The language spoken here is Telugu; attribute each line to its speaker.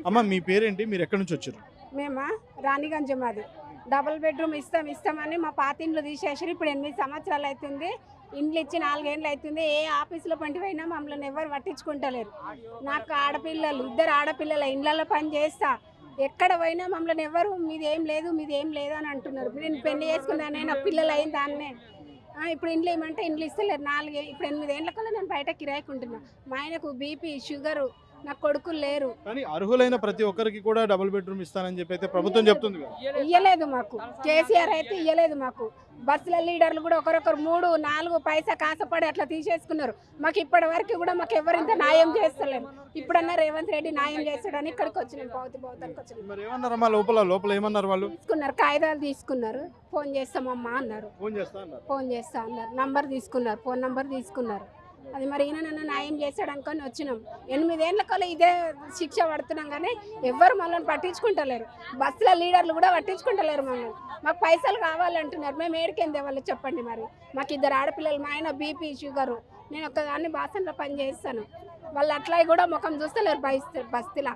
Speaker 1: అమ్మ మీ పేరేంటి? మీరు ఎక్కడి నుంచి వచ్చారు?
Speaker 2: మేమా రాణిగంజ్ మాది. డబుల్ బెడ్రూమ్ ఇస్తామని మా పాత ఇండ్లు తీసేసారు. ఇప్పుడు 8 సంవత్సరాలు అవుతుంది. ఇండ్లు ఇచ్చి 4 ఏళ్ళు అవుతుంది. ఏ ఆఫీసులో పంటిపోయినా మమ్మల్ని ఎవరు పట్టించుకుంటలేరు. నాకు ఆడపిల్లలు, 2 ఆడపిల్లల ఇండ్లలో పని చేస్తా. ఎక్కడ పోయినా మమ్మల్ని ఎవరు మీదేం లేదు అని అంటున్నారు. నేను పెళ్లి చేసుకున్నానే, నా పిల్లలు అయిన దాన్నే. ఇప్పుడు ఇండ్లు ఏమంటే ఇండ్లు ఇస్తలేరు. ఇప్పుడు 8 ఏళ్ళ కల్లా నేను బయట కిరాయికుంటున్నా. మా ఆయనకు బీపీ, షుగరు, నాకు కొడుకులు లేరు.
Speaker 1: కానీ అర్హులైన ప్రతి ఒక్కరికి కూడా డబుల్ బెడ్రూమ్ ఇస్తానని చెప్పి అయితే ప్రభుత్వం చెప్తుంది కదా.
Speaker 2: ఇయ్యలేదు మాకు. కేసీఆర్ అయితే ఇయ్యలేదు మాకు. బస్సుల లీడర్లు కూడా ఒకరొకరు 3, 4 పైసా కాసపడి అట్లా తీసేసుకున్నారు. మాకు ఇప్పటి వరకు కూడా మాకు ఎవరింత న్యాయం చేస్తలేరు. ఇప్పుడన్నా రేవంత్ రెడ్డి న్యాయం చేస్తాడని ఇక్కడికి వచ్చినాం. భౌతానికి వచ్చినాం.
Speaker 1: మరి ఏమన్నారమ్మా లోపల ఏమన్నారు వాళ్ళు?
Speaker 2: తీసుకున్నారు, కాగితాలు తీసుకున్నారు. ఫోన్ చేస్తామమ్మా అన్నారు. ఫోన్ చేస్తా అన్నారు. నంబర్ తీసుకున్నారు, ఫోన్ నంబర్ తీసుకున్నారు. అది మరి ఈయన నన్ను న్యాయం చేశాడు అనుకొని వచ్చినాం. 8 ఏళ్ళ కల్లా ఇదే శిక్ష పడుతున్నాం కానీ ఎవ్వరు మమ్మల్ని పట్టించుకుంటలేరు. బస్సుల లీడర్లు కూడా పట్టించుకుంటలేరు మమ్మల్ని. మాకు పైసలు కావాలంటున్నారు. మేము ఏడికేందే వాళ్ళు చెప్పండి. మరి మాకు 2 ఆడపిల్లలు, మా ఆయన బీపీ, షుగరు, నేను ఒక్కదాన్ని బాసన్లో పని చేస్తాను. వాళ్ళు అట్లా కూడా ముఖం చూస్తలేరు బస్తీలా.